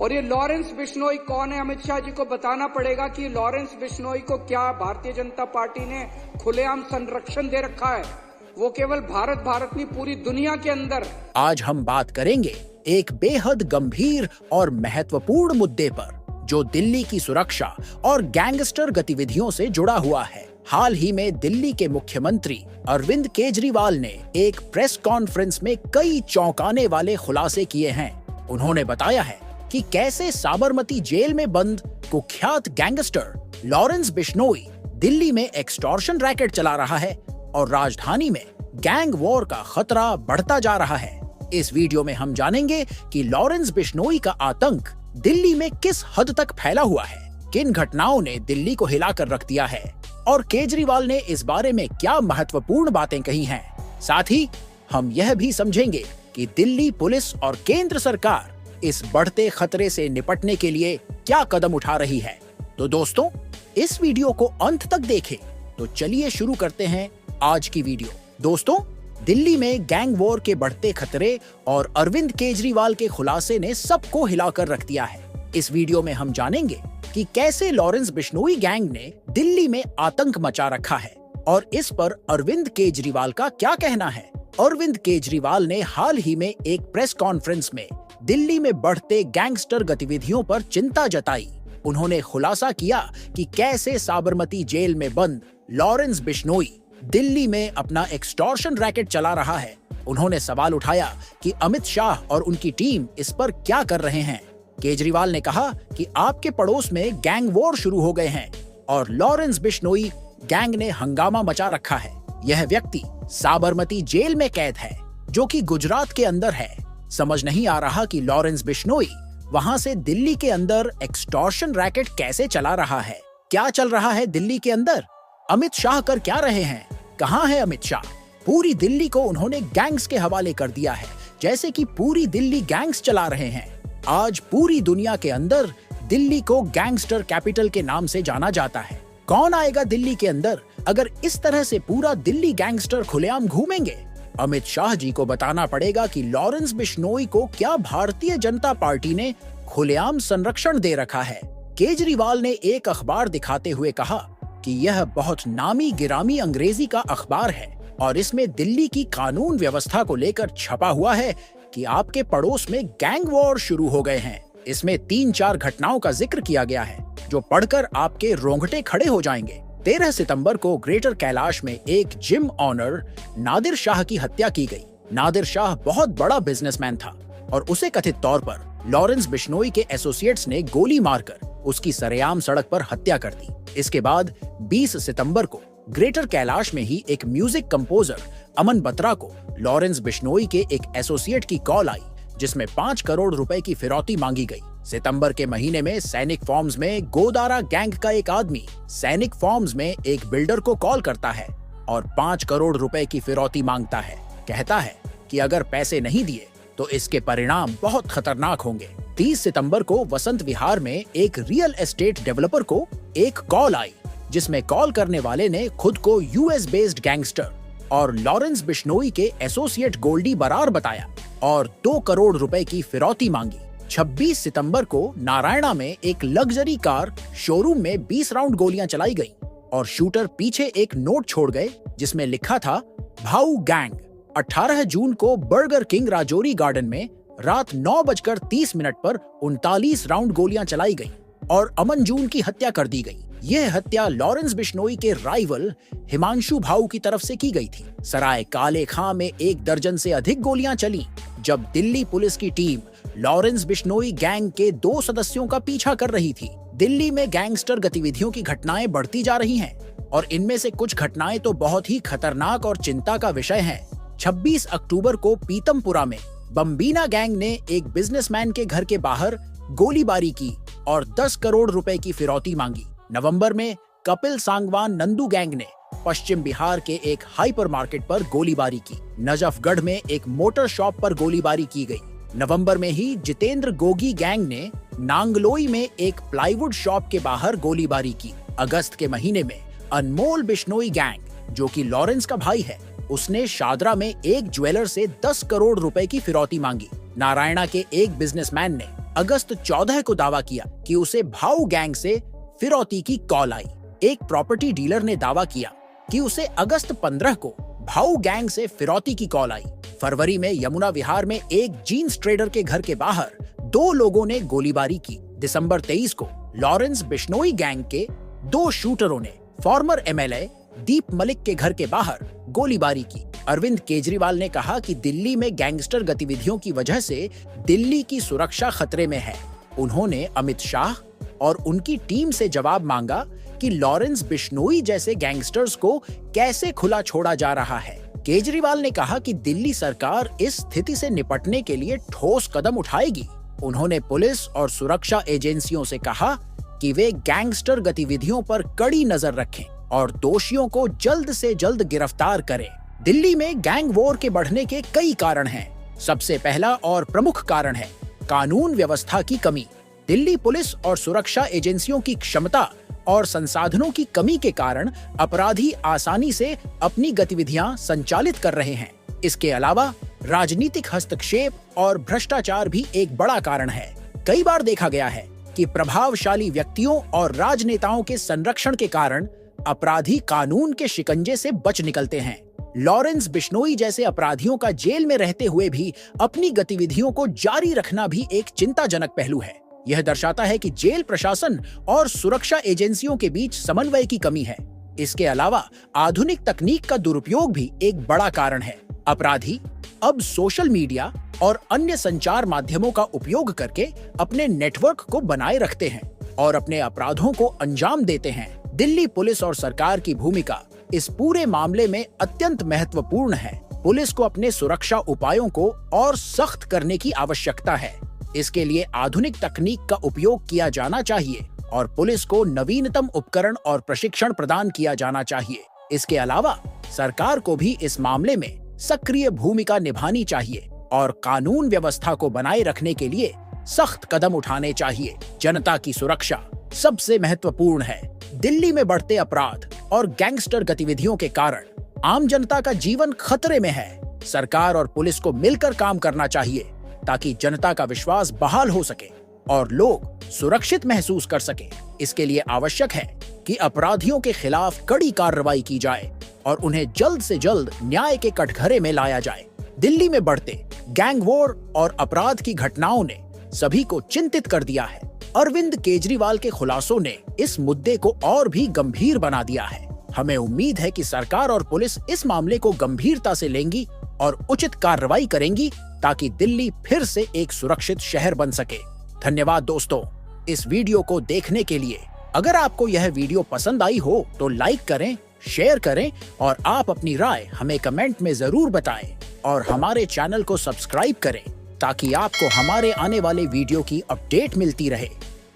और ये लॉरेंस बिश्नोई कौन है? अमित शाह जी को बताना पड़ेगा कि लॉरेंस बिश्नोई को क्या भारतीय जनता पार्टी ने खुलेआम संरक्षण दे रखा है। वो केवल भारत नहीं, पूरी दुनिया के अंदर। आज हम बात करेंगे एक बेहद गंभीर और महत्वपूर्ण मुद्दे पर, जो दिल्ली की सुरक्षा और गैंगस्टर गतिविधियों से जुड़ा हुआ है। हाल ही में दिल्ली के मुख्यमंत्री अरविंद केजरीवाल ने एक प्रेस कॉन्फ्रेंस में कई चौंकाने वाले खुलासे किए हैं। उन्होंने बताया है कि कैसे साबरमती जेल में बंद कुख्यात गैंगस्टर लॉरेंस बिश्नोई दिल्ली में एक्सटॉर्शन रैकेट चला रहा है और राजधानी में गैंग वॉर का खतरा बढ़ता जा रहा है। इस वीडियो में हम जानेंगे कि लॉरेंस बिश्नोई का आतंक दिल्ली में किस हद तक फैला हुआ है, किन घटनाओं ने दिल्ली को हिलाकर रख दिया है और केजरीवाल ने इस बारे में क्या महत्वपूर्ण बातें कही हैं। साथ ही हम यह भी समझेंगे कि दिल्ली पुलिस और केंद्र सरकार इस बढ़ते खतरे से निपटने के लिए क्या कदम उठा रही है। तो दोस्तों, इस वीडियो को अंत तक देखें। तो चलिए शुरू करते हैं आज की वीडियो। दोस्तों, दिल्ली में गैंग वॉर के बढ़ते खतरे और अरविंद केजरीवाल के खुलासे ने सबको हिलाकर रख दिया है। इस वीडियो में हम जानेंगे कि कैसे लॉरेंस बिश्नोई गैंग ने दिल्ली में आतंक मचा रखा है और इस पर अरविंद केजरीवाल का क्या कहना है। अरविंद केजरीवाल ने हाल ही में एक प्रेस कॉन्फ्रेंस में दिल्ली में बढ़ते गैंगस्टर गतिविधियों पर चिंता जताई। उन्होंने खुलासा किया कि कैसे साबरमती जेल में बंद लॉरेंस बिश्नोई दिल्ली में अपना एक्सटॉर्शन रैकेट चला रहा है। उन्होंने सवाल उठाया कि अमित शाह और उनकी टीम इस पर क्या कर रहे हैं। केजरीवाल ने कहा कि आपके पड़ोस में गैंग वॉर शुरू हो गए हैं और लॉरेंस बिश्नोई गैंग ने हंगामा मचा रखा है। यह व्यक्ति साबरमती जेल में कैद है, जो कि गुजरात के अंदर है। समझ नहीं आ रहा कि लॉरेंस बिश्नोई वहां से दिल्ली के अंदर एक्सटॉर्शन रैकेट कैसे चला रहा है। क्या चल रहा है दिल्ली के अंदर? अमित शाह कर क्या रहे हैं? कहां है अमित शाह? पूरी दिल्ली को उन्होंने गैंग्स के हवाले कर दिया है, जैसे कि पूरी दिल्ली गैंग्स चला रहे हैं। आज पूरी दुनिया के अंदर दिल्ली को गैंगस्टर कैपिटल के नाम से जाना जाता है। कौन आएगा दिल्ली के अंदर अगर इस तरह से पूरा दिल्ली गैंगस्टर खुलेआम घूमेंगे? अमित शाह जी को बताना पड़ेगा कि लॉरेंस बिश्नोई को क्या भारतीय जनता पार्टी ने खुलेआम संरक्षण दे रखा है। केजरीवाल ने एक अखबार दिखाते हुए कहा कि यह बहुत नामी गिरामी अंग्रेजी का अखबार है और इसमें दिल्ली की कानून व्यवस्था को लेकर छपा हुआ है कि आपके पड़ोस में गैंग वॉर शुरू हो गए हैं। इसमें 3-4 घटनाओं का जिक्र किया गया है जो पढ़कर आपके रोंगटे खड़े हो जाएंगे। 13 सितंबर को ग्रेटर कैलाश में एक जिम ऑनर नादिर शाह की हत्या की गई। नादिर शाह बहुत बड़ा बिजनेसमैन था और उसे कथित तौर पर लॉरेंस बिश्नोई के एसोसिएट्स ने गोली मारकर उसकी सरेआम सड़क पर हत्या कर दी। इसके बाद 20 सितंबर को ग्रेटर कैलाश में ही एक म्यूजिक कंपोजर अमन बत्रा को लॉरेंस बिश्नोई के एक एसोसिएट की कॉल आई, जिसमें 5 करोड़ रुपए की फिरौती मांगी गई। सितंबर के महीने में सैनिक फॉर्म्स में गोदारा गैंग का एक आदमी सैनिक फॉर्म्स में एक बिल्डर को कॉल करता है और 5 करोड़ रुपए की फिरौती मांगता है। कहता है कि अगर पैसे नहीं दिए तो इसके परिणाम बहुत खतरनाक होंगे। 30 सितंबर को वसंत विहार में एक रियल एस्टेट डेवलपर को एक कॉल आई, जिसमें कॉल करने वाले ने खुद को यूएस बेस्ड गैंगस्टर और लॉरेंस बिश्नोई के एसोसिएट गोल्डी बरार बताया और 2 करोड़ रुपए की फिरौती मांगी। 26 सितंबर को नारायणा में एक लग्जरी कार शोरूम में 20 राउंड गोलियां चलाई गई और शूटर पीछे एक नोट छोड़ गए जिसमें लिखा था भाऊ गैंग। 18 जून को बर्गर किंग राजौरी गार्डन में रात 9:30 पर 39 राउंड गोलियां चलाई गई और अमन जून की हत्या कर दी गई। यह हत्या लॉरेंस बिश्नोई के राइवल हिमांशु भाऊ की तरफ से की गई थी। सराय काले खां में 1 दर्जन से अधिक गोलियां चली जब दिल्ली पुलिस की टीम लॉरेंस बिश्नोई गैंग के 2 सदस्यों का पीछा कर रही थी। दिल्ली में गैंगस्टर गतिविधियों की घटनाएं बढ़ती जा रही हैं और इनमें से कुछ घटनाएं तो बहुत ही खतरनाक और चिंता का विषय हैं। 26 अक्टूबर को पीतमपुरा में बम्बीना गैंग ने एक बिजनेसमैन के घर के बाहर गोलीबारी की और 10 करोड़ रुपए की फिरौती मांगी। नवंबर में कपिल सांगवान नंदू गैंग ने पश्चिम बिहार के एक हाइपरमार्केट पर गोलीबारी की। नजफगढ़ में एक मोटर शॉप पर गोलीबारी की गई। नवंबर में ही जितेंद्र गोगी गैंग ने नांगलोई में एक प्लाईवुड शॉप के बाहर गोलीबारी की। अगस्त के महीने में अनमोल बिश्नोई गैंग, जो कि लॉरेंस का भाई है, उसने शादरा में एक ज्वेलर से 10 करोड़ रुपए की फिरौती मांगी। नारायणा के एक बिजनेसमैन ने अगस्त 14 को दावा किया कि उसे भाऊ गैंग से फिरौती की कॉल आई। एक प्रॉपर्टी डीलर ने दावा किया कि उसे अगस्त 15 को भाऊ गैंग से फिरौती की कॉल आई। फरवरी में यमुना विहार में एक जीन्स ट्रेडर के घर के बाहर 2 लोगों ने गोलीबारी की। दिसंबर 23 को लॉरेंस बिश्नोई गैंग के 2 शूटरों ने फॉर्मर एमएलए दीप मलिक के घर के बाहर गोलीबारी की। अरविंद केजरीवाल ने कहा कि दिल्ली में गैंगस्टर गतिविधियों की वजह से दिल्ली की सुरक्षा खतरे में है। उन्होंने अमित शाह और उनकी टीम से जवाब मांगा कि लॉरेंस बिश्नोई जैसे गैंगस्टर्स को कैसे खुला छोड़ा जा रहा है। केजरीवाल ने कहा कि दिल्ली सरकार इस स्थिति से निपटने के लिए ठोस कदम उठाएगी। उन्होंने पुलिस और सुरक्षा एजेंसियों से कहा कि वे गैंगस्टर गतिविधियों पर कड़ी नजर रखें और दोषियों को जल्द से जल्द गिरफ्तार करें। दिल्ली में गैंग वॉर के बढ़ने के कई कारण हैं। सबसे पहला और प्रमुख कारण है कानून व्यवस्था की कमी। दिल्ली पुलिस और सुरक्षा एजेंसियों की क्षमता और संसाधनों की कमी के कारण अपराधी आसानी से अपनी गतिविधियां संचालित कर रहे हैं। इसके अलावा राजनीतिक हस्तक्षेप और भ्रष्टाचार भी एक बड़ा कारण है। कई बार देखा गया है कि प्रभावशाली व्यक्तियों और राजनेताओं के संरक्षण के कारण अपराधी कानून के शिकंजे से बच निकलते हैं। लॉरेंस बिश्नोई जैसे अपराधियों का जेल में रहते हुए भी अपनी गतिविधियों को जारी रखना भी एक चिंताजनक पहलू है। यह दर्शाता है कि जेल प्रशासन और सुरक्षा एजेंसियों के बीच समन्वय की कमी है। इसके अलावा आधुनिक तकनीक का दुरुपयोग भी एक बड़ा कारण है। अपराधी अब सोशल मीडिया और अन्य संचार माध्यमों का उपयोग करके अपने नेटवर्क को बनाए रखते हैं और अपने अपराधों को अंजाम देते हैं। दिल्ली पुलिस और सरकार की भूमिका इस पूरे मामले में अत्यंत महत्वपूर्ण है। पुलिस को अपने सुरक्षा उपायों को और सख्त करने की आवश्यकता है। इसके लिए आधुनिक तकनीक का उपयोग किया जाना चाहिए और पुलिस को नवीनतम उपकरण और प्रशिक्षण प्रदान किया जाना चाहिए। इसके अलावा सरकार को भी इस मामले में सक्रिय भूमिका निभानी चाहिए और कानून व्यवस्था को बनाए रखने के लिए सख्त कदम उठाने चाहिए। जनता की सुरक्षा सबसे महत्वपूर्ण है। दिल्ली में बढ़ते अपराध और गैंगस्टर गतिविधियों के कारण आम जनता का जीवन खतरे में है। सरकार और पुलिस को मिलकर काम करना चाहिए ताकि जनता का विश्वास बहाल हो सके और लोग सुरक्षित महसूस कर सके। इसके लिए आवश्यक है कि अपराधियों के खिलाफ कड़ी कार्रवाई की जाए और उन्हें जल्द से जल्द न्याय के कटघरे में लाया जाए। दिल्ली में बढ़ते गैंग वॉर और अपराध की घटनाओं ने सभी को चिंतित कर दिया है। अरविंद केजरीवाल के खुलासों ने इस मुद्दे को और भी गंभीर बना दिया है। हमें उम्मीद है कि सरकार और पुलिस इस मामले को गंभीरता से लेंगी और उचित कार्रवाई करेंगी ताकि दिल्ली फिर से एक सुरक्षित शहर बन सके। धन्यवाद दोस्तों, इस वीडियो को देखने के लिए। अगर आपको यह वीडियो पसंद आई हो तो लाइक करें, शेयर करें और आप अपनी राय हमें कमेंट में जरूर बताएं और हमारे चैनल को सब्सक्राइब करें ताकि आपको हमारे आने वाले वीडियो की अपडेट मिलती रहे।